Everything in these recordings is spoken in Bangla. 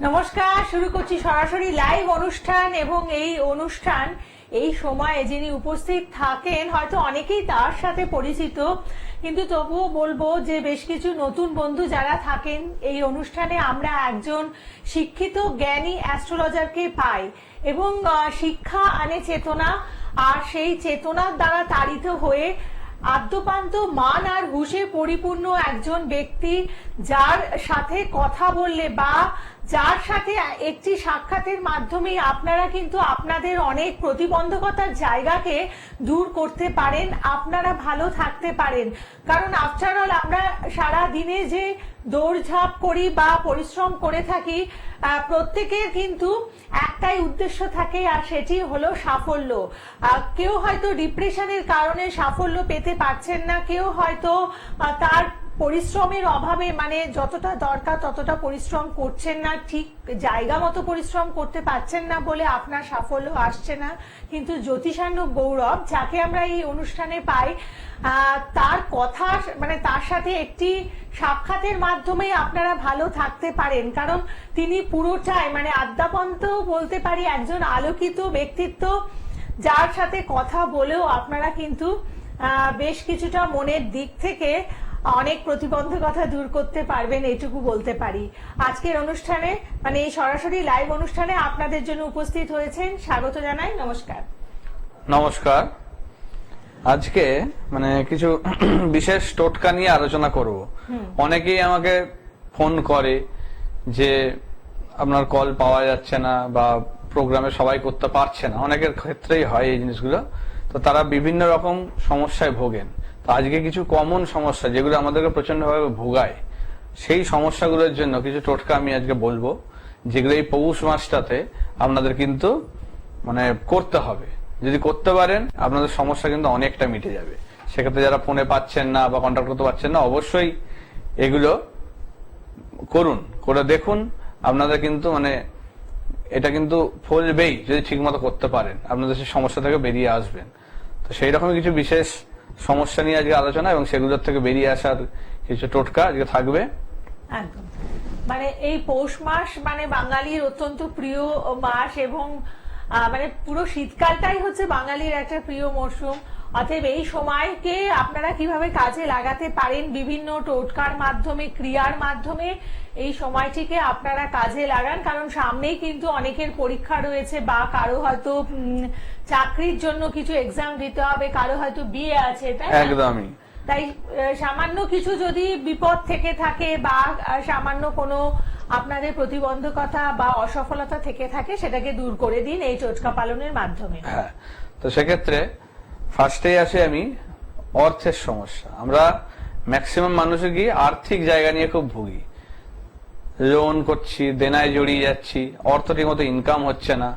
নমস্কার, শুরু করছি সরাসরি লাইভ অনুষ্ঠান। এবং এই অনুষ্ঠান এই সময়ে যিনি উপস্থিত থাকেন হয়তো অনেকেই তার সাথে পরিচিত, কিন্তু তবুও বলবো যে বেশ কিছু নতুন বন্ধু যারা থাকেন এই অনুষ্ঠানে আমরা একজন শিক্ষিত জ্ঞানী অ্যাস্ট্রোলজারকে পাই এবং শিক্ষা আনে চেতনা, আর সেই চেতনার দ্বারা তাড়িত হয়ে আদ্যপান্ত মান আর হুঁশে পরিপূর্ণ একজন ব্যক্তি, যার সাথে কথা বললে বা যার সাথে একটি সাক্ষাতের মাধ্যমে আপনারা কিন্তু আপনাদের অনেক প্রতিবন্ধকতার জায়গাকে দূর করতে পারেন, আপনারা ভালো থাকতে পারেন। কারণ আফটার অল আমরা সারা দিনে যে দৌড়ঝাঁপ করি বা পরিশ্রম করে থাকি, প্রত্যেকের কিন্তু একটাই উদ্দেশ্য থাকে, আর সেটি হলো সাফল্য। কেউ হয়তো ডিপ্রেশনের কারণে সাফল্য পেতে পারছেন না, কেউ হয়তো তার পরিশ্রমের অভাবে মানে যতটা দরকার ততটা পরিশ্রম করছেন না, ঠিক জায়গা মতো পরিশ্রম করতে পারছেন না বলে আপনার সাফল্য আসছে না। কিন্তু জ্যোতিষার্ণব গৌরব, যাকে আমরা এই অনুষ্ঠানে পাই, তার কথা মানে তার সাথে একটি সাক্ষাতের মাধ্যমে আপনারা ভালো থাকতে পারেন। কারণ তিনি পুরোটাই মানে আদ্যাপন্ত বলতে পারি একজন আলোকিত ব্যক্তিত্ব, যার সাথে কথা বলেও আপনারা কিন্তু বেশ কিছুটা মনের দিক থেকে অনেক প্রতিবন্ধকতা দূর করতে পারবেন, এটুকু বলতে পারি। আজকের অনুষ্ঠানে মানে এই সরাসরি লাইভ অনুষ্ঠানে আপনাদের জন্য উপস্থিত হয়েছেন, স্বাগত জানাই। নমস্কার। নমস্কার। আজকে মানে কিছু বিশেষ টোটকা নিয়ে আলোচনা করব। অনেকেই আমাকে ফোন করে যে আপনার কল পাওয়া যাচ্ছে না বা প্রোগ্রামে সবাই করতে পারছে না, অনেকের ক্ষেত্রেই হয় এই জিনিসগুলো। তো তারা বিভিন্ন রকম সমস্যায় ভোগেন। তো আজকে কিছু কমন সমস্যা যেগুলো আমাদেরকে প্রচন্ডভাবে ভোগায়, সেই সমস্যাগুলোর জন্য কিছু টোটকা আমি আজকে বলবো, যেগুলো এই পৌষ মাসটাতে আপনাদের কিন্তু মানে করতে হবে। যদি করতে পারেন আপনাদের সমস্যা কিন্তু অনেকটা মিটে যাবে। সেক্ষেত্রে যারা ফোনে পাচ্ছেন না বা কন্ট্যাক্ট করতে পারছেন না, অবশ্যই এগুলো করুন, করে দেখুন। আপনাদের কিন্তু মানে এটা কিন্তু ফলবেই যদি ঠিক মতো করতে পারেন, আপনাদের সেই সমস্যা থেকে বেরিয়ে আসবেন। তো সেই রকমই কিছু বিশেষ সমস্যা নিয়ে আজকে আলোচনা এবং সেগুলোর থেকে বেরিয়ে আসার কিছু টোটকা আজকে থাকবে। একদম মানে এই পৌষ মাস মানে বাঙালির অত্যন্ত প্রিয় মাস, এবং মানে পুরো শীতকালটাই হচ্ছে বাঙালির একটা প্রিয় মরশুম। অতএব এই সময়কে আপনারা কিভাবে কাজে লাগাতে পারেন বিভিন্ন টোটকার মাধ্যমে, ক্রিয়ার মাধ্যমে এই সময়টিকে আপনারা কাজে লাগান। কারণ সামনেই কিন্তু অনেকের পরীক্ষা রয়েছে, বা কারো হয়তো চাকরির জন্য কিছু এক্সাম দিতে হবে, কারো হয়তো বিয়ে আছে, তাই একদমই। তাই সামান্য কিছু যদি বিপদ থেকে থাকে বা সামান্য কোনো আপনাদের প্রতিবন্ধকতা বা অসফলতা থেকে থাকে, সেটাকে দূর করে দিন এই টোটকা পালনের মাধ্যমে। হ্যাঁ, তো সেক্ষেত্রে ফার্স্টেই আসে আমি অর্থের সমস্যা। আমরা ম্যাক্সিমাম মানুষে গিয়ে আর্থিক জায়গা নিয়ে খুব ভুগি, লোন করছি, দেনায় জড়িয়ে যাচ্ছি, অর্থ ঠিক মতো ইনকাম হচ্ছে না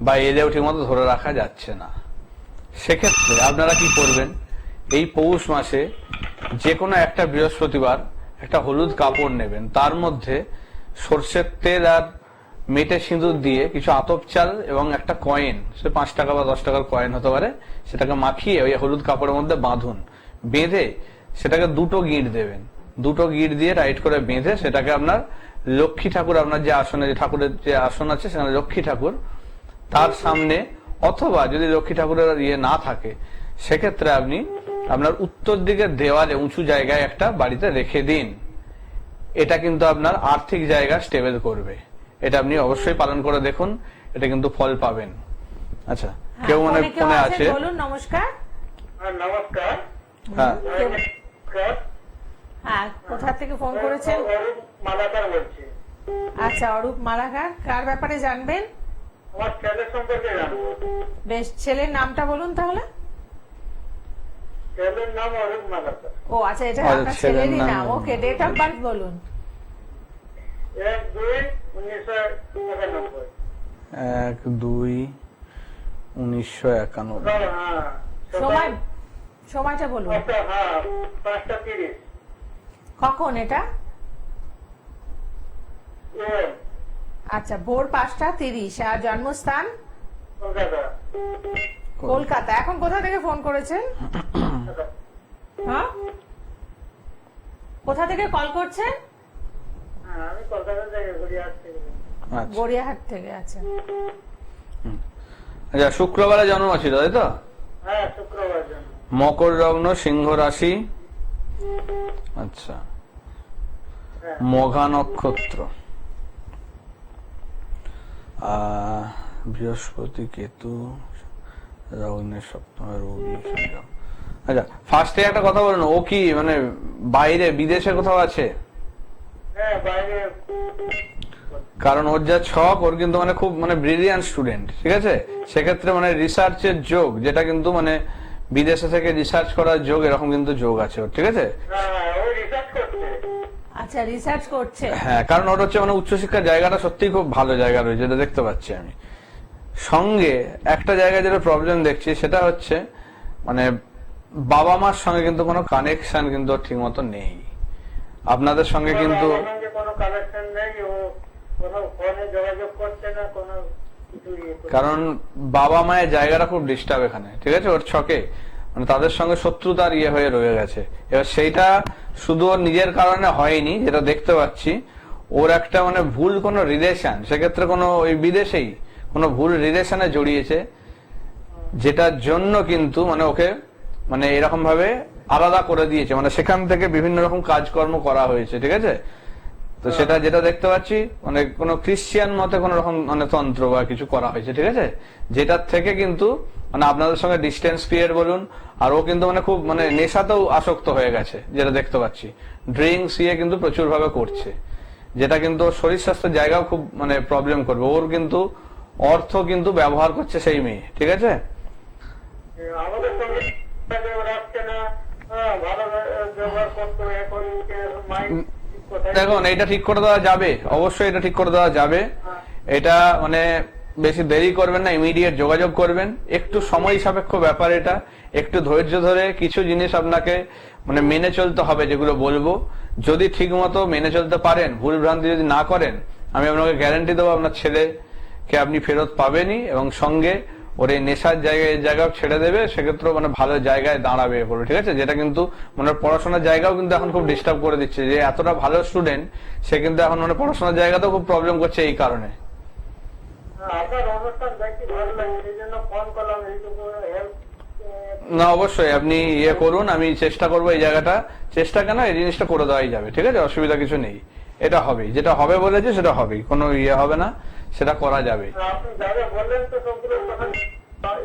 বা এলেও ঠিক মতো ধরে রাখা যাচ্ছে না। সেক্ষেত্রে আপনারা কি করবেন, এই পৌষ মাসে যে কোনো একটা বৃহস্পতিবার একটা হলুদ কাপড় নেবেন, তার মধ্যে সর্ষের তেল আর মেটে সিঁদুর দিয়ে কিছু আতপ চাল এবং একটা কয়েন, সে 5 টাকা বা 10 টাকার কয়েন হতে পারে, সেটাকে মাখিয়ে ওই হলুদ কাপড়ের মধ্যে বাঁধুন। বেঁধে সেটাকে 2টো গিঁট দেবেন, 2টো গিঁট দিয়ে টাইট করে বেঁধে সেটাকে আপনার লক্ষ্মী ঠাকুর, আপনার যে আসনে, যে ঠাকুরের যে আসন আছে সেখানে লক্ষ্মী ঠাকুর, তার সামনে, অথবা যদি লক্ষ্মী ঠাকুরের ইয়ে না থাকে সেক্ষেত্রে আপনি আপনার উত্তর দিকের দেওয়ালে উঁচু জায়গায় একটা বাড়িতে রেখে দিন। এটা কিন্তু আপনার আর্থিক জায়গা স্টেবল করবে। এটা আপনি অবশ্যই পালন করে দেখুন, এটা কিন্তু ফল পাবেন। আচ্ছা, কেউ মনে ফোনে আছে? বলুন। নমস্কার। নমস্কার। হ্যাঁ, হ্যাঁ, কোথা থেকে ফোন করেছেন? মালাকার বলছি। আচ্ছা, অরূপ মালাকার, কার ব্যাপারে জানবেন? আমার ছেলের সম্পর্কে জানবো। বেশ, ছেলের নামটা বলুন তাহলে। ছেলের নাম অরূপ মালাকার। ও আচ্ছা, এটা আপনার ছেলেরই নাম। ওকে, ডেট অফ বার্থ বলুন। 1-2-1991। 1-2-1991। সময়টা বলুন। 5:30। কখন এটা? আচ্ছা, ভোর 5:30। আর জন্মস্থান? কলকাতা। কলকাতা। এখন কোথা থেকে ফোন করেছেন? হ্যাঁ, কোথা থেকে কল করছেন? আমি কলকাতা থেকে ঘুরে আসছি। আচ্ছা গড়িয়াহাট থেকে আছে। আচ্ছা, শুক্রবারে জন্ম ছিল তাই তো? হ্যাঁ, শুক্রবার জন্য। মকর লগ্ন, সিংহ রাশি, আচ্ছা, হ্যাঁ। মঘা নক্ষত্র, বৃহস্পতি, কেতু, লগ্নের সপ্তমে রবি, সূর্য। আচ্ছা, ফার্স্টে একটা কথা বলুন, ও কি মানে বাইরে বিদেশে কোথাও আছে? হ্যাঁ, বাইরে। কারণ ওর যা ছক, ওর কিন্তু মানে খুব মানে ব্রিলিয়ান্ট স্টুডেন্ট, ঠিক আছে? সেক্ষেত্রে মানে রিসার্চের যোগ, যেটা কিন্তু মানে বিদেশে থেকে রিসার্চ করার যোগ, এরকম কিন্তু যোগ আছে ওর, ঠিক আছে? হ্যাঁ, ও রিসার্চ করছে। আচ্ছা, রিসার্চ করছে। হ্যাঁ, কারণ ওর হচ্ছে মানে উচ্চশিক্ষার জায়গাটা সত্যিই খুব ভালো জায়গা রয়েছে, যেটা দেখতে পাচ্ছি আমি। সঙ্গে একটা জায়গায় যেটা প্রবলেম দেখছি, সেটা হচ্ছে মানে বাবা মার সঙ্গে কিন্তু কোনো কানেকশন কিন্তু ওর ঠিক মতো নেই। আপনাদের সঙ্গে কিন্তু আমার সঙ্গে কোনো কানেকশন নেই, ও কোনো ফোনে যোগাযোগ করছে না, কোনো কিছু ইয়ে করছে না। কারণ বাবা মায়ের জায়গাটা খুব ডিস্টার্ব এখানে, ঠিক আছে? ওর ছকে মানে তাদের সঙ্গে শত্রুতার ইয়ে হয়ে রয়ে গেছে। এবার সেইটা শুধু ওর নিজের কারণে হয়নি, যেটা দেখতে পাচ্ছি, ওর একটা মানে ভুল কোনো রিলেশন, সেক্ষেত্রে কোনো ওই বিদেশেই কোনো ভুল রিলেশনে জড়িয়েছে, যেটার জন্য কিন্তু মানে ওকে মানে এরকম ভাবে আলাদা করে দিয়েছে, মানে সেখান থেকে বিভিন্ন রকম কাজকর্ম করা হয়েছে, ঠিক আছে? তো সেটা যেটা দেখতে পাচ্ছি মানে কোনো খ্রিস্টিয়ান মতে কোনো রকম মানে তন্ত্র বা কিছু করা হয়েছে, ঠিক আছে? যেটার থেকে কিন্তু মানে আপনাদের সঙ্গে ডিস্টেন্স ক্রিয়েট বলুন, আর ও কিন্তু মানে খুব মানে নেশাতেও আসক্ত হয়ে গেছে, যেটা দেখতে পাচ্ছি। ড্রিঙ্কস ইয়ে কিন্তু প্রচুর ভাবে করছে, যেটা কিন্তু ওর শরীর স্বাস্থ্যের জায়গাও খুব মানে প্রবলেম করবে। ওর কিন্তু অর্থ কিন্তু ব্যবহার করছে সেই মেয়ে, ঠিক আছে? আমাদের সঙ্গে যোগাযোগ রাখছে না, হ্যাঁ, ভালো ব্যবহার করতো, এখন মাইন্ড কোথায়। দেখুন, এটা ঠিক করে দেওয়া যাবে, অবশ্যই এটা ঠিক করে দেওয়া যাবে। এটা মানে বেশি দেরি করবেন না, ইমিডিয়েট যোগাযোগ করবেন। একটু সময় সাপেক্ষ ব্যাপার এটা, একটু ধৈর্য ধরে কিছু জিনিস আপনাকে মানে মেনে চলতে হবে, যেগুলো বলবো। যদি ঠিক মতো মেনে চলতে পারেন, ভুল ভ্রান্তি যদি না করেন, আমি আপনাকে গ্যারান্টি দেবো আপনার ছেলেকে আপনি ফেরত পাবেনই, এবং সঙ্গে ওর এই নেশার জায়গাও ছেড়ে দেবে, সেক্ষেত্রে মানে ভালো জায়গায় দাঁড়াবে বলে, ঠিক আছে? যেটা কিন্তু মানে পড়াশোনার জায়গাও কিন্তু এখন খুব ডিস্টার্ব করে দিচ্ছে, যে এতটা ভালো স্টুডেন্ট সে কিন্তু এখন মানে পড়াশোনার জায়গাতেও খুব প্রবলেম করছে এই কারণে। আপনার অনুষ্ঠান দেখি ভালো লাগে, সেই জন্য ফোন করলাম, এইটুকু হেল্প। না, অবশ্যই আপনি ইয়ে করুন, আমি চেষ্টা করবো এই জায়গাটা, চেষ্টা কেন, এই জিনিসটা করে দেওয়াই যাবে, ঠিক আছে? অসুবিধা কিছু নেই, এটা হবেই, যেটা হবে বলেছে সেটা হবেই, কোনো ইয়ে হবে না, সেটা করা যাবে। আপনি যারা বললেন তো সবগুলো কথা,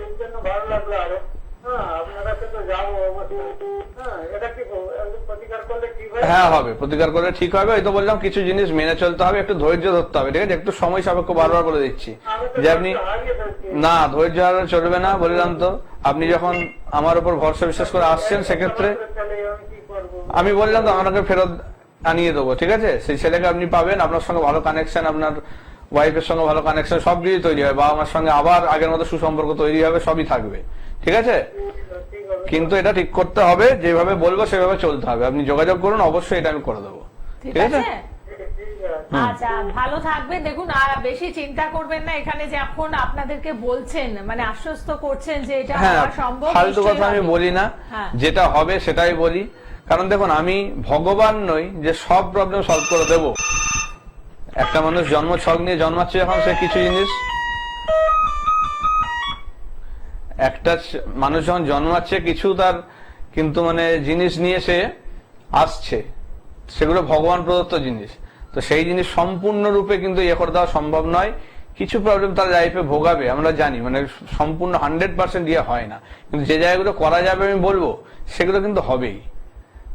এর জন্য ভালো লাগলো আরো। হ্যাঁ, আপনার কাছে তো যাবো অবশ্যই। হ্যাঁ, এটা কি একদম প্রতিকার করলে ঠিক হয়? হ্যাঁ, হবে, প্রতিকার করলে ঠিক হবে। এই তো বললাম কিছু জিনিস মেনে চলতে হবে, একটু ধৈর্য ধরতে হবে, ঠিক আছে? একটু সময় সাপেক্ষ বারবার বলে দিচ্ছি আমি তো যে আপনি হারিয়ে ফেলছি। না, ধৈর্য হারানো চলবে না, বললাম তো। আপনি যখন আমার উপর ভরসা বিশ্বাস করে আসছেন, সেক্ষেত্রে তাহলে আমি কি করবো? আমি বললাম তো আপনাকে ফেরত আনিয়ে দেবো, ঠিক আছে? সেই ছেলেকে আপনি পাবেন, আপনার সঙ্গে ভালো কানেকশন, আপনার ওয়াইফের সঙ্গে ভালো কানেকশন, সবকিছু তৈরি হবে, বাবা মার সঙ্গে আবার আগের মতো সুসম্পর্ক তৈরি হবে, সবই থাকবে, ঠিক আছে? ঠিক হবে। কিন্তু এটা ঠিক করতে হবে, যেভাবে বলবো সেভাবে চলতে হবে। আপনি যোগাযোগ করুন, অবশ্যই এটা আমি করে দেবো, ঠিক ঠিক আছে? আছে। ঠিক আছে। আচ্ছা, ভালো থাকবেন। দেখুন, আর বেশি চিন্তা করবেন না। এখানে যে এখন আপনাদেরকে বলছেন মানে আশ্বস্ত করছেন যে এটা হ্যাঁ, হওয়া সম্ভব, ফালতু নিশ্চয়ই কথা আমি হবে। বলি না, হ্যাঁ। যেটা হবে সেটাই বলি। কারণ দেখুন, আমি ভগবান নই যে সব প্রবলেম সলভ করে দেব। একটা মানুষ জন্ম ছক নিয়ে জন্মাচ্ছে যখন, সে কিছু জিনিস, একটা মানুষ যখন জন্মাচ্ছে কিছু তার কিন্তু মানে জিনিস নিয়ে সে আসছে, সেগুলো ভগবান প্রদত্ত জিনিস। তো সেই জিনিস সম্পূর্ণরূপে কিন্তু ইয়ে করে দেওয়া সম্ভব নয়। কিছু প্রবলেম তার লাইফে ভোগাবে, আমরা জানি, মানে সম্পূর্ণ 100% ইয়ে হয় না। কিন্তু যে জায়গাগুলো করা যাবে আমি বলবো, সেগুলো কিন্তু হবেই।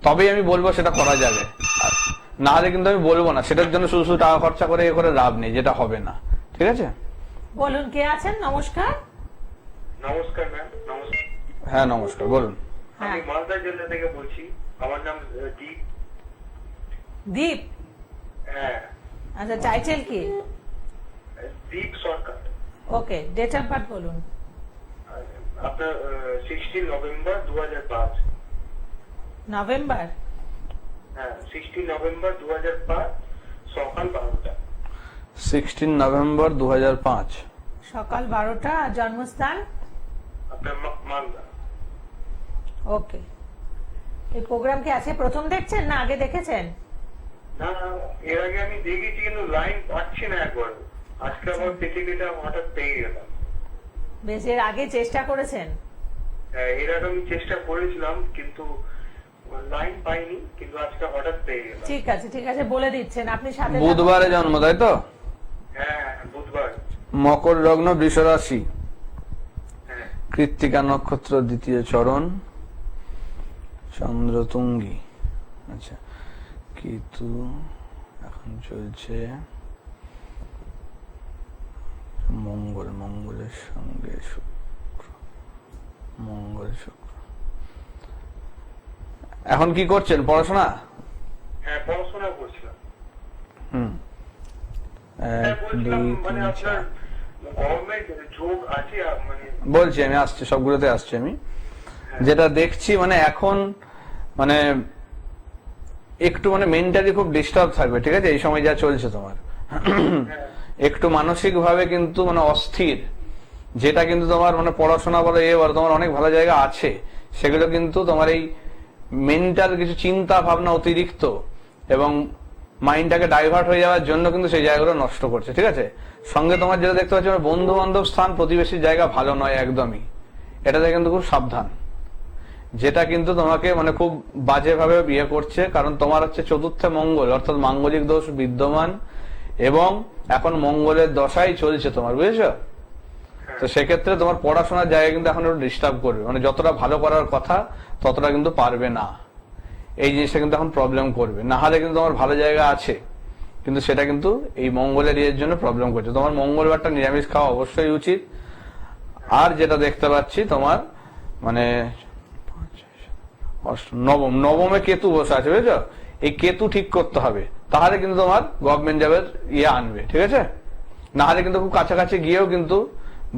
তবেই আমি বলবো সেটা করা যাবে, না হলে কিন্তু আমি বলবো না। সেটার জন্য শুধু শুধু টাকা খরচা করে এ করে লাভ নেই, যেটা হবে না, ঠিক আছে? বলুন, কে আছেন? নমস্কার। নমস্কার ম্যাম। নমস্কার। হ্যাঁ, নমস্কার, বলুন। হ্যাঁ, আমি মালদা জেলা থেকে বলছি। আমার নাম দীপ। দীপ। হ্যাঁ, আচ্ছা, টাইটেল কি? দীপ সরকার। ওকে, ডেট অফ বার্থ বলুন। আপনার 16 নভেম্বর 2005। নভেম্বর। হ্যাঁ, 16 নভেম্বর 2005 সকাল 12টা। 16 নভেম্বর 2005 সকাল 12টা। আর জন্মস্থান? আপনার মালদা। ওকে। এই প্রোগ্রাম কি আছে প্রথম দেখছেন না আগে দেখেছেন? না, এর আগে আমি দেখেছি, কিন্তু লাইন পাচ্ছি না একবার। আজকে আমার পৃথিবীটা হঠাৎ পেয়ে গেলাম। বেশ, এর আগে চেষ্টা করেছেন? এর আগে আমি চেষ্টা করেছিলাম কিন্তু লাইন পাইনি, কিন্তু আজকে হঠাৎ পেয়ে গেলাম। ঠিক আছে, ঠিক আছে, বলে দিচ্ছেন আপনি সাথে থাকুন। বুধবারে জন্ম, তাই তো? হ্যাঁ, বুধবার। মকর লগ্ন, বৃষ রাশি, হ্যাঁ, কৃত্তিকা নক্ষত্র, দ্বিতীয় চরণ, চন্দ্র তুঙ্গি। আচ্ছা, কেতু এখন চলছে মঙ্গল, মঙ্গলের সঙ্গে শুক্র, মঙ্গল শুক্র। এখন কি করছেন, পড়াশোনা? হ্যাঁ, পড়াশোনা করছিলাম। হুম। এক, বলছিলাম দুই, মানে তিন, আপনার চার। গভর্নমেন্ট জব আছে মানে? বলছি, আমি আসছি, সবগুলোতে আসছি আমি। যেটা দেখছি মানে এখন মানে একটু মানে মেন্টালি খুব ডিস্টার্ব থাকবে, ঠিক আছে, এই সময় যা চলছে তোমার। একটু মানসিক ভাবে কিন্তু মানে অস্থির, যেটা কিন্তু তোমার মানে পড়াশোনা বলো এবার তোমার অনেক ভালো জায়গা আছে, সেগুলো কিন্তু তোমার এই মেন্টাল কিছু চিন্তা ভাবনা অতিরিক্ত এবং মাইন্ডটাকে ডাইভার্ট হয়ে যাওয়ার জন্য কিন্তু সেই জায়গাগুলো নষ্ট করছে, ঠিক আছে। সঙ্গে তোমার যেটা দেখতে পাচ্ছি, বন্ধু বান্ধব স্থান, প্রতিবেশীর জায়গা ভালো নয় একদমই, এটাতে কিন্তু খুব সাবধান। যেটা কিন্তু তোমাকে মানে খুব বাজেভাবে বিয়ে করছে, কারণ তোমার হচ্ছে চতুর্থে মঙ্গল, অর্থাৎ মাঙ্গলিক দোষ বিদ্যমান, এবং এখন মঙ্গলের দশাই চলছে তোমার, বুঝেছো? তো সেক্ষেত্রে তোমার পড়াশোনার জায়গা কিন্তু এখন একটু ডিস্টার্ব করবে, মানে যতটা ভালো করার কথা ততটা কিন্তু পারবে না। এই জিনিসটা কিন্তু এখন প্রবলেম করবে, না হলে কিন্তু তোমার ভালো জায়গা আছে, কিন্তু সেটা কিন্তু এই মঙ্গলের ইয়ের জন্য প্রবলেম করছে। তোমার মঙ্গলবারটা নিরামিষ খাওয়া অবশ্যই উচিত। আর যেটা দেখতে পাচ্ছি তোমার মানে নবমে কেতু বসে আছে, বুঝেছো? এই কেতু ঠিক করতে হবে, তাহলে কিন্তু তোমার গভর্নমেন্ট জবের ইয়ে আনবে, ঠিক আছে। না হলে কিন্তু খুব কাছাকাছি গিয়েও কিন্তু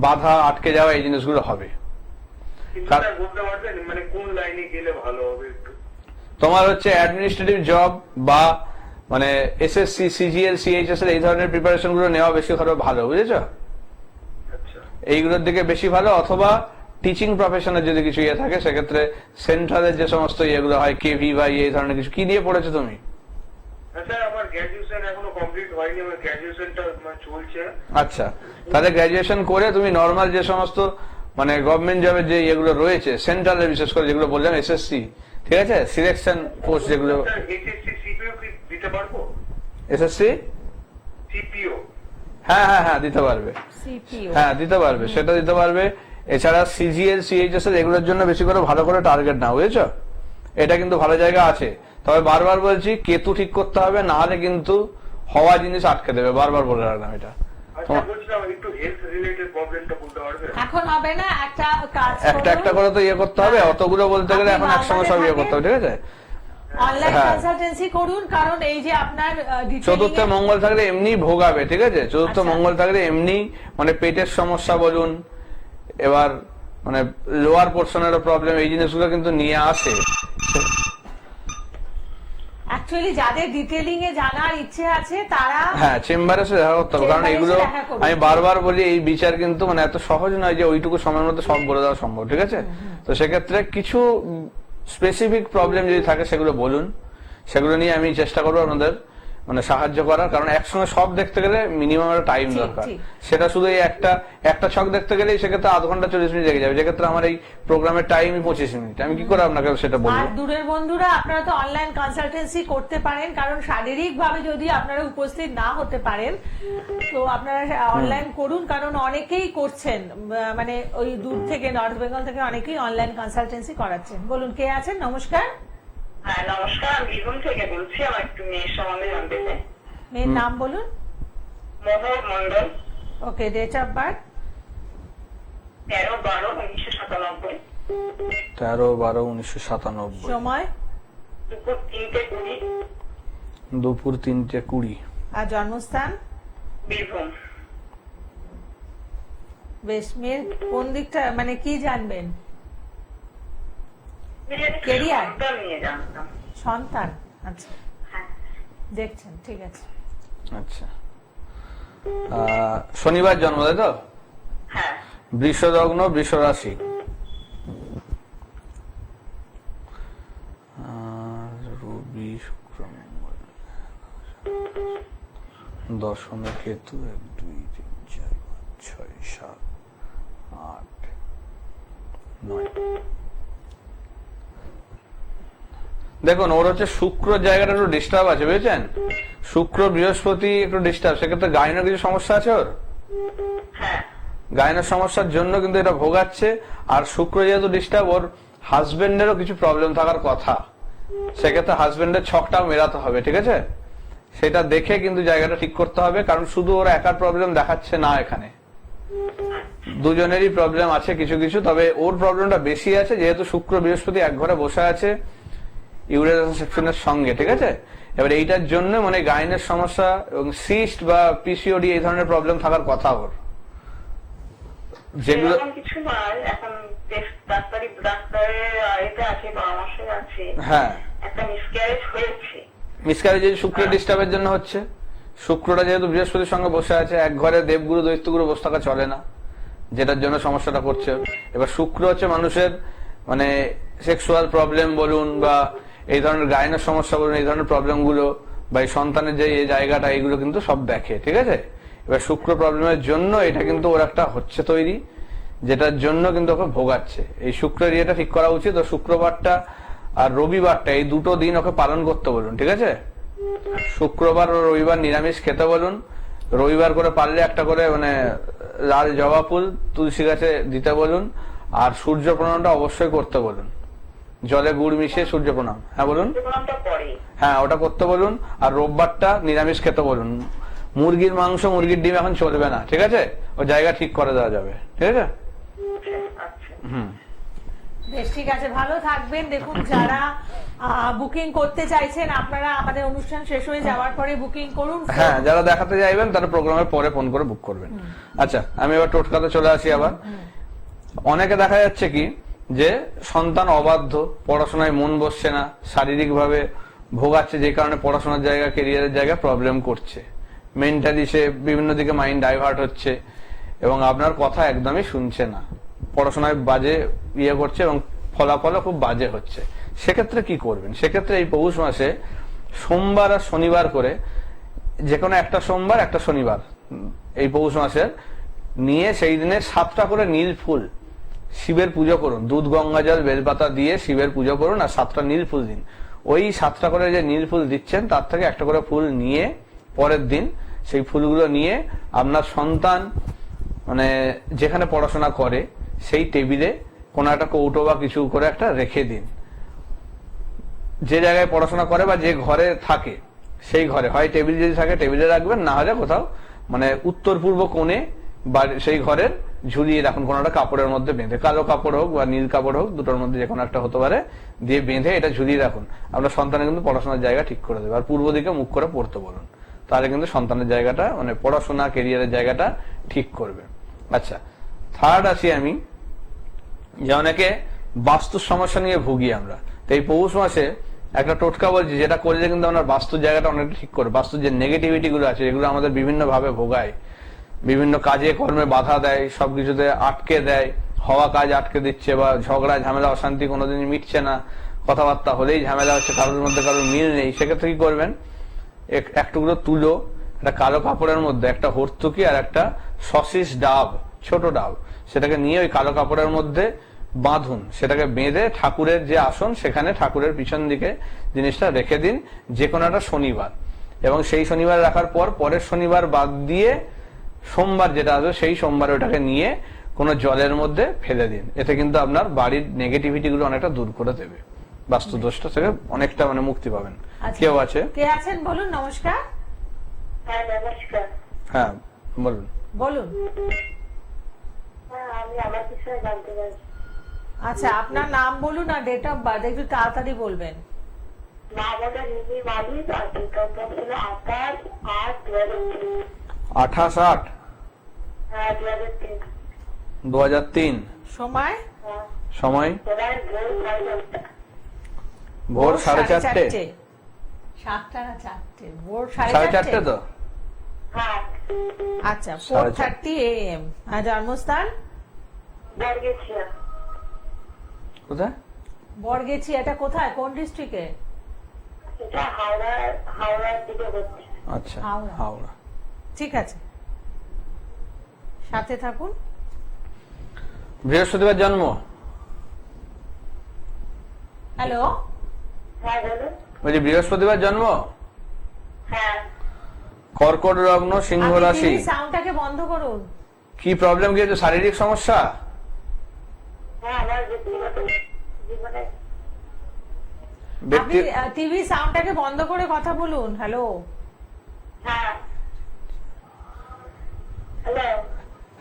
বাধা, আটকে যাওয়া, এই জিনিসগুলো হবে। কিন্তু স্যার বলতে পারবেন মানে কোন লাইনে গেলে ভালো হবে একটু? তোমার হচ্ছে অ্যাডমিনিস্ট্রেটিভ জব বা মানে এসএসসি, সিজিএল, সিএইচএস এর এই ধরনের প্রিপারেশন গুলো নেওয়া বেশি ভালো, বুঝেছো? আচ্ছা, এইগুলোর দিকে বেশি ভালো। অথবা টিচিং প্রফেশনের যদি কিছু ইয়ে থাকে, সেক্ষেত্রে সেন্ট্রালের যে সমস্ত ইয়েগুলো হয়, কেভি বা এই ধরনের কিছু। কি দিয়ে পড়েছো তুমি? স্যার আমার গ্র্যাজুয়েশন এখনো কমপ্লিট হয়নি, আমার গ্র্যাজুয়েশনটা চলছে। আচ্ছা, তাহলে গ্র্যাজুয়েশন করে তুমি নর্মাল যে সমস্ত মানে গভর্নমেন্ট জবের যে ইয়েগুলো রয়েছে, সেন্ট্রালে বিশেষ করে যেগুলো বললাম, এসএসসি, ঠিক আছে, সিলেকশন পোস্ট যেগুলো। এসএসসি সিপিও কি দিতে পারবো? SSC CPO? হ্যাঁ হ্যাঁ হ্যাঁ, দিতে পারবে। সিপিও? হ্যাঁ, দিতে পারবে, সেটা দিতে পারবে। এছাড়া সিজিএল, সিএইচএস এর এগুলোর জন্য বেশি করে ভালো করে টার্গেট নাও, বুঝেছো? এটা কিন্তু ভালো জায়গা আছে। তবে বারবার বলছি, কেতু ঠিক করতে হবে, না হলে কিন্তু হওয়া জিনিস আটকে দেবে, বারবার বলে রাখলাম এটা। আচ্ছা, বলছিলাম একটু হেলথ রিলেটেড প্রবলেমটা বলতে পারবে? এখন হবে না, একটা কাজ একটা একটা করে তো ইয়ে করতে হবে, অতগুলো বলতে গেলে এখন একসঙ্গে সব ইয়ে করতে হবে, ঠিক আছে। অনলাইন হ্যাঁ। কনসালটেন্সি করুন, কারণ এই যে আপনার চতুর্থ মঙ্গল থাকলে এমনি ভোগাবে, ঠিক আছে। চতুর্থ আচ্ছা। মঙ্গল থাকলে এমনি মানে পেটের সমস্যা বলুন, এবার মানে লোয়ার পোর্শনের প্রবলেম, এই জিনিসগুলো কিন্তু নিয়ে আসে। অ্যাকচুয়ালি যাদের ডিটেইলিং এ জানার ইচ্ছে আছে তারা হ্যাঁ, চেম্বারে এসে দেখা করতে হবে, কারণ চেম্বারে এসে এগুলো দেখা করুন। আমি বারবার বলি, এই বিচার কিন্তু মানে এত সহজ নয় যে ওইটুকু সময়ের মধ্যে সব বলে দেওয়া সম্ভব, ঠিক আছে। তো সেক্ষেত্রে কিছু স্পেসিফিক প্রবলেম যদি থাকে সেগুলো বলুন, সেগুলো নিয়ে আমি চেষ্টা করবো আপনাদের মানে সাহায্য করার। কারণ একসঙ্গে সব দেখতে গেলে মিনিমাম একটা টাইম ঠিক, দরকার। ঠিক। সেটা শুধু এই একটা ছক দেখতে গেলেই সেক্ষেত্রে আধ ঘন্টা 40 মিনিট লেগে যাবে, যেক্ষেত্রে আমার এই প্রোগ্রামের টাইমই 25 মিনিট। আমি কি করে আপনাকে সেটা বলবো? আর দূরের বন্ধুরা, আপনারা তো অনলাইন কনসালটেন্সি করতে পারেন, কারণ শারীরিক ভাবে যদি আপনারা উপস্থিত না হতে পারেন তো আপনারা অনলাইন করুন, কারণ অনেকেই করছেন, মানে ওই দূর থেকে, নর্থ বেঙ্গল থেকে অনেকেই অনলাইন কনসালটেন্সি করাচ্ছেন। বলুন, কে আছেন? নমস্কার। হ্যাঁ নমস্কার, আমি বীরভূম থেকে বলছি। আমার একটু মেয়ের সম্বন্ধে জানতে চাই। মেয়ের নাম বলুন। মোহর মন্ডল, ওকে, ডেট অফ বার্থ? 13/12/1997। 13/12/1997। সময়? দুপুর 3:20। দুপুর 3:20। আর জন্মস্থান? বীরভূম। বেশ, মেয়ের কোন দিকটা মানে কি জানবেন? কেরিয়ার নিয়ে জানতাম। সন্তান? আচ্ছা, হ্যাঁ। দেখছেন, ঠিক আছে। আচ্ছা, শনিবার জন্ম, তাই তো? হ্যাঁ। বৃষ লগ্ন, বৃষ রাশি। রবি, শুক্র, মঙ্গল। দশমে কেতু 1 2 3 4 5 6 7 8 9। দেখুন ওর হচ্ছে শুক্র জায়গাটা একটু ডিস্টার্ব আছে, বুঝেছেন? শুক্র বৃহস্পতি একটু ডিস্টার্ব, সেক্ষেত্রে গাইনের কিছু সমস্যা আছে ওর। হ্যাঁ, গাইনের সমস্যার জন্য কিন্তু এটা ভোগাচ্ছে। আর শুক্র যেহেতু ডিস্টার্ব, ওর হাজবেন্ডেরও কিছু প্রবলেম থাকার কথা, সেক্ষেত্রে হাজবেন্ডের ছকটাও মেলাতে হবে, ঠিক আছে? সেটা দেখে কিন্তু জায়গাটা ঠিক করতে হবে, কারণ শুধু ওর একার প্রবলেম দেখাচ্ছে না, এখানে দুজনেরই প্রবলেম আছে কিছু কিছু। তবে ওর প্রবলেমটা বেশি আছে যেহেতু শুক্র বৃহস্পতি এক ঘরে বসে আছে ইউরেনাস সেকশনের সঙ্গে, ঠিক আছে? এবার এইটার জন্য মানে গাইনের সমস্যা এবং সিস্ট বা পিসিওডি এই ধরনের প্রবলেম থাকার কথা ওর, যেগুলো এরকম কিছু নয়। এখন ডাক্তারের এটা আছে, পরামর্শে আছে। হ্যাঁ, একটা মিসক্যারেজ হয়েছে। মিসক্যারেজ শুক্রের ডিস্টার্বের জন্য হচ্ছে। শুক্রটা যেহেতু বৃহস্পতির সঙ্গে বসে আছে, এক ঘরে দেবগুরু দৈত্যগুরু বসে থাকা চলে না, যেটার জন্য সমস্যাটা করছে। এবার শুক্র হচ্ছে মানুষের মানে সেক্সুয়াল প্রবলেম বলুন বা এই ধরনের গাইনের সমস্যা বলুন, এই ধরনের প্রবলেম গুলো বা এই সন্তানের যে এই জায়গাটা, এইগুলো কিন্তু সব দেখে, ঠিক আছে? এবার শুক্র প্রবলেমের জন্য এটা কিন্তু ওর একটা হচ্ছে তৈরি, যেটার জন্য কিন্তু ওকে ভোগাচ্ছে। এই শুক্রের ইয়েটা ঠিক করা উচিত। ও শুক্রবারটা আর রবিবারটা এই দুটো দিন ওকে পালন করতে বলুন, ঠিক আছে? শুক্রবার ও রবিবার নিরামিষ খেতে বলুন। রবিবার করে পারলে একটা করে মানে লাল জবা ফুল তুলসী গাছে দিতে বলুন। আর সূর্য প্রণামটা অবশ্যই করতে বলুন, জলে গুড় মিশিয়ে সূর্য প্রণাম। হ্যাঁ বলুন। প্রণামটা পরে। হ্যাঁ, ওটা করতে বলুন। আর রোববারটা নিরামিষ খেতে বলুন। মুরগির মাংস, মুরগির ডিম এখন চলবে না, ঠিক আছে? ও জায়গা ঠিক করে দেওয়া যাবে, ঠিক আছে? আচ্ছা, হুম, বেশ, ঠিক আছে, ভালো থাকবেন। দেখুন, যারা বুকিং করতে চাইছেন আপনারা আমাদের অনুষ্ঠান শেষ হয়ে যাওয়ার পরে বুকিং করুন। হ্যাঁ, যারা দেখাতে চাইবেন তারা প্রোগ্রামের পরে ফোন করে বুক করবেন। আচ্ছা, আমি এবার টোটকাতে চলে আসি। আবার অনেকে দেখা যাচ্ছে কি যে সন্তান অবাধ্য, পড়াশোনায় মন বসছে না, শারীরিক ভাবে ভোগাচ্ছে, যে কারণে পড়াশোনার জায়গা, কেরিয়ারের জায়গা প্রবলেম করছে। মেন্টালি সে বিভিন্ন দিকে মাইন্ড ডাইভার্ট হচ্ছে এবং আপনার কথা একদমই শুনছে না, পড়াশোনায় বাজে ইয়ে করছে এবং ফলাফলও খুব বাজে হচ্ছে। সেক্ষেত্রে কি করবেন? সেক্ষেত্রে এই পৌষ মাসে সোমবার আর শনিবার করে, যে কোনো একটা সোমবার একটা শনিবার এই পৌষ মাসের নিয়ে সেই দিনে 7টা করে নীল ফুল শিবের পুজো করুন। দুধ, গঙ্গা জল, বেলপাতা দিয়ে শিবের পুজো করুন আর 7টা নীল ফুল দিন। ওই 7টা করে যে নীল ফুল দিচ্ছেন তার থেকে একটা করে ফুল নিয়ে পরের দিন সেই ফুলগুলো নিয়ে আপনার সন্তান মানে যেখানে পড়াশোনা করে সেই টেবিলে কোনো একটা কৌটো বা কিছু করে একটা রেখে দিন। যে জায়গায় পড়াশোনা করে বা যে ঘরে থাকে সেই ঘরে, হয় টেবিল যদি থাকে টেবিলে রাখবেন, না হলে কোথাও মানে উত্তর পূর্ব কোণে বা সেই ঘরের ঝুলিয়ে রাখুন কোনো একটা কাপড়ের মধ্যে বেঁধে, কালো কাপড় হোক বা নীল কাপড় হোক, দুটোর মধ্যে যে কোনো একটা হতে পারে, দিয়ে বেঁধে এটা ঝুলিয়ে রাখুন। আপনার সন্তানের কিন্তু পড়াশোনার জায়গা ঠিক করে দেবে। আর পূর্ব দিকে মুখ করে পড়তে বলুন, তাহলে কিন্তু সন্তানের জায়গাটা মানে পড়াশোনা কেরিয়ারের জায়গাটা ঠিক করবে। আচ্ছা, থার্ড আসি আমি, যে অনেকে বাস্তুর সমস্যা নিয়ে ভুগি আমরা। তো এই পৌষ মাসে একটা টোটকা বলছি, যেটা করলে কিন্তু আপনার বাস্তুর জায়গাটা অনেকটা ঠিক করে। বাস্তুর যে নেগেটিভিটি গুলো আছে এগুলো আমাদের বিভিন্ন ভাবে ভোগায়, বিভিন্ন কাজে কর্মে বাধা দেয়, সবকিছুতে আটকে দেয়। হওয়া কাজ আটকে দিচ্ছে বা ঝগড়া ঝামেলা অশান্তি কোনোদিনই মিটছে না, কথাবার্তা হলেই ঝামেলা হচ্ছে, কারোর মধ্যে কারোর মিল নেই। সেক্ষেত্রে কি করবেন? এক টুকরো তুলো একটা কালো কাপড়ের মধ্যে একটা হর্তুকি আর একটা সসিস ডাব, ছোট ডাব, সেটাকে নিয়ে ওই কালো কাপড়ের মধ্যে বাঁধুন। সেটাকে বেঁধে ঠাকুরের যে আসন সেখানে ঠাকুরের পিছন দিকে জিনিসটা রেখে দিন যে কোনো একটা শনিবার, এবং সেই শনিবার রাখার পর পরের শনিবার বাদ দিয়ে সোমবার যেটা আসবে সেই সোমবার ওটাকে নিয়ে কোনো জলের মধ্যে ফেলে দিন। এতে কিন্তু আপনার বাড়ির নেগেটিভিটি গুলো অনেকটা দূর করে দেবে, বাস্তু দোষটা থেকে অনেকটা মানে মুক্তি পাবেন। কেউ আছে? কে আছেন বলুন। নমস্কার। হ্যাঁ, নমস্কার। হ্যাঁ বলুন। বলুন। হ্যাঁ, আমি আমার বিষয়ে জানতে চাইছি। আচ্ছা, আপনার নাম বলুন আর ডেট অফ বার্থ একটু তাড়াতাড়ি বলবেন। মা বলে রিমি মালিক, আর ডেট অফ বার্থ হলো 28/8/2003। 28/8 হ্যাঁ, 2003। 2003। সময়? হ্যাঁ, সময় সবাই ভোর 4:30। ভোর 4:30। 7টা না 4টে? ভোর 4:30 তো। হ্যাঁ, আচ্ছা, 4:30 AM। আর জন্মস্থান? বর্গেছিয়া। কোথায়? বর্গেছি। এটা কোথায়, কোন ডিস্ট্রিক্টে? এটা হাওড়ার দিকে হচ্ছে। আচ্ছা, হাওড়া। হাওড়া। ঠিক আছে, সাথে থাকুন। বৃহস্পতিবার জন্ম, হ্যালো, হ্যাঁ বলুন। বলছি বৃহস্পতিবার জন্ম, হ্যাঁ কর্কট লগ্ন, সিংহ রাশি। সাউন্ডটাকে বন্ধ করুন। কি প্রবলেম, কি হচ্ছে? শারীরিক সমস্যা? হ্যাঁ আমার ব্যক্তিগত জীবনে আপনি ব্যক্তি টিভি সাউন্ডটাকে বন্ধ করে কথা বলুন। হ্যালো, হ্যাঁ হ্যালো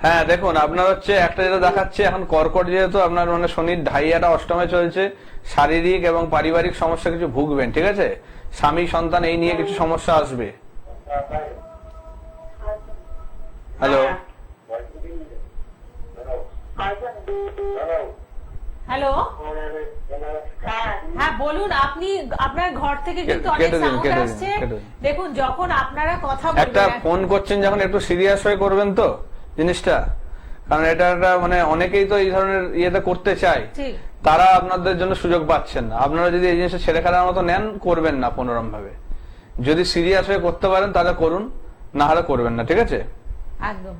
হ্যাঁ, দেখুন আপনার হচ্ছে একটা যেটা দেখাচ্ছে এখন কর্কট, যেহেতু আপনার মানে শনির ঢাইয়াটা অষ্টমে চলছে, শারীরিক এবং পারিবারিক সমস্যা কিছু ভুগবেন, ঠিক আছে? স্বামী সন্তান এই নিয়ে কিছু সমস্যা আসবে। হ্যালো, হ্যালো, হ্যাঁ হ্যাঁ বলুন। আপনি আপনার ঘর থেকে কিন্তু অনেক কেটে দিন, সাউন্ড কেটে দিন, আসছে। কেটে দিন। দেখুন, যখন আপনারা কথা একটা বলবেন, ফোন করছেন যখন একটু সিরিয়াস হয়ে করবেন তো জিনিসটা, কারণ এটা একটা মানে অনেকেই তো এই ধরনের ইয়েটা করতে চায়, ঠিক তারা আপনাদের জন্য সুযোগ পাচ্ছেন না। আপনারা যদি এই জিনিসটা ছেড়ে খেলার মতো নেন, করবেন না কোনোরকম ভাবে। যদি সিরিয়াস হয়ে করতে পারেন তাহলে করুন, না হলে করবেন না, ঠিক আছে? একদম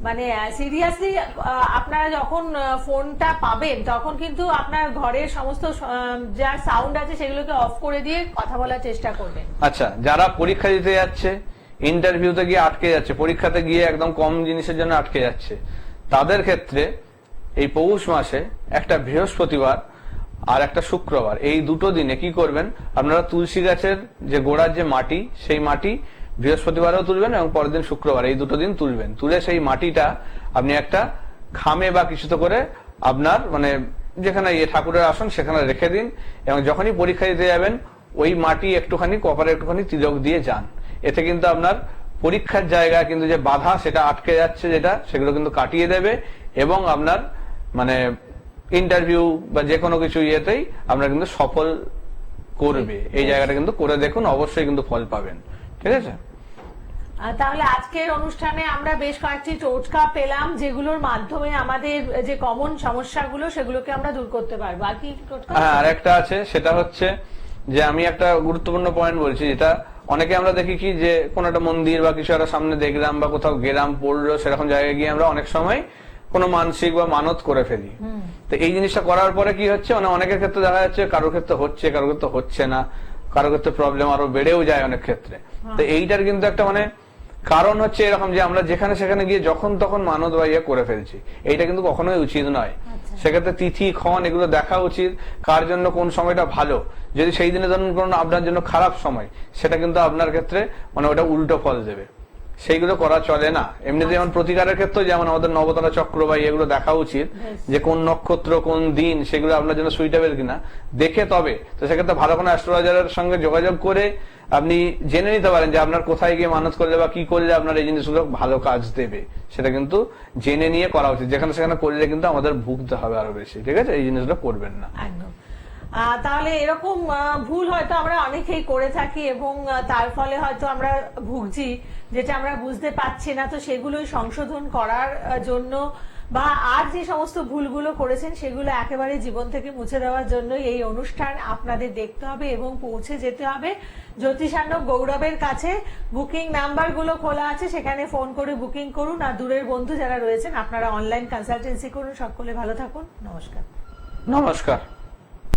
মানে সিরিয়াসলি আপনারা যখন ফোনটা পাবেন তখন কিন্তু আপনার ঘরের সমস্ত যা সাউন্ড আছে সেগুলোকে অফ করে দিয়ে কথা বলার চেষ্টা করবেন। আচ্ছা, যারা পরীক্ষা দিতে যাচ্ছে, ইন্টারভিউতে গিয়ে আটকে যাচ্ছে, পরীক্ষাতে গিয়ে একদম কম জিনিসের জন্য আটকে যাচ্ছে, তাদের ক্ষেত্রে এই পৌষ মাসে একটা বৃহস্পতিবার আর একটা শুক্রবার, এই দুটো দিনে কি করবেন, আপনারা তুলসী গাছের যে গোড়ার যে মাটি, সেই মাটি বৃহস্পতিবারও তুলবেন এবং পরের দিন শুক্রবার, এই দুটো দিন তুলবেন। তুলে সেই মাটিটা আপনি একটা খামে বা কিছুতে করে আপনার মানে যেখানে ঠাকুরের আসন সেখানে রেখে দিন, এবং যখনই পরীক্ষা দিতে যাবেন ওই মাটি একটুখানি কপালে একটুখানি তিলক দিয়ে যান। এতে কিন্তু আপনার পরীক্ষার জায়গায় কিন্তু যে বাধা সেটা আটকে যাচ্ছে, যেটা সেগুলো কিন্তু কাটিয়ে দেবে, এবং আপনার মানে ইন্টারভিউ বা যে কোনো কিছু ইয়েতেই আপনার কিন্তু সফল করবে। এই জায়গাটা কিন্তু করে দেখুন, অবশ্যই কিন্তু ফল পাবেন, ঠিক আছে? তাহলে আজকের অনুষ্ঠানে আমরা বেশ কয়েকটি টোটকা পেলাম, যেগুলোর মাধ্যমে আমাদের যে কমন সমস্যাগুলো সেগুলোকে আমরা দূর করতে পারবো। আর কি টোটকা? হ্যাঁ, আর একটা আছে, সেটা হচ্ছে যে আমি একটা গুরুত্বপূর্ণ পয়েন্ট বলছি, যেটা অনেকে আমরা দেখি কি যে কোন একটা মন্দির বা কিছু একটা সামনে দেখলাম বা কোথাও গেলাম পড়লো, সেরকম জায়গায় গিয়ে আমরা অনেক সময় কোনো মানসিক বা মানত করে ফেলি। তো এই জিনিসটা করার পরে কি হচ্ছে, মানে অনেকের ক্ষেত্রে দেখা যাচ্ছে কারোর ক্ষেত্রে হচ্ছে, কারোর ক্ষেত্রে হচ্ছে না, কারোর ক্ষেত্রে প্রবলেম আরো বেড়েও যায় অনেক ক্ষেত্রে। তো এইটার কিন্তু একটা মানে কারণ হচ্ছে এরকম যে আমরা যেখানে সেখানে গিয়ে যখন তখন মানত বা ইয়ে করে ফেলছি, এইটা কিন্তু কখনোই উচিত নয়। সেক্ষেত্রে তিথি ক্ষণ এগুলো দেখা উচিত, কার জন্য কোন সময়টা ভালো। যদি সেই দিনে ধরুন কোনো আপনার জন্য খারাপ সময়, সেটা কিন্তু আপনার ক্ষেত্রে মানে ওটা উল্টো ফল দেবে, সেইগুলো করা চলে না। এমনিতে যেমন প্রতিকারের ক্ষেত্রে যেমন আমাদের নবতারা চক্র বা এগুলো দেখা উচিত, যে কোন নক্ষত্র কোন দিন সেগুলো আপনার জন্য সুইটেবল কিনা দেখে, তবে তো সেক্ষেত্রে ভালো কোনো অ্যাস্ট্রোলজারের সঙ্গে যোগাযোগ করে আপনি জেনে নিতে পারেন যে আপনার কোথায় গিয়ে মানত করলে বা কি করলে আপনার এই জিনিসগুলো ভালো কাজ দেবে। সেটা কিন্তু জেনে নিয়ে করা উচিত, যেখানে সেখানে করলে কিন্তু আমাদের ভুগতে হবে আরো বেশি, ঠিক আছে? এই জিনিসগুলো করবেন না। একদম। তাহলে এরকম ভুল হয়তো আমরা অনেকেই করে থাকি, এবং তার ফলে হয়তো আমরা ভুগছি, যেটা আমরা বুঝতে পারছি না। তো সেগুলোই সংশোধন করার জন্য বা আর যে সমস্ত ভুলগুলো করেছেন সেগুলো একেবারে জীবন থেকে মুছে দেওয়ার জন্য এই অনুষ্ঠান আপনাদের দেখতে হবে এবং পৌঁছে যেতে হবে জ্যোতিষান্ন গৌরবের কাছে। বুকিং নাম্বারগুলো খোলা আছে, সেখানে ফোন করে বুকিং করুন। আর দূরের বন্ধু যারা রয়েছেন আপনারা অনলাইন কনসালটেন্সি করুন। সকলে ভালো থাকুন, নমস্কার। নমস্কার।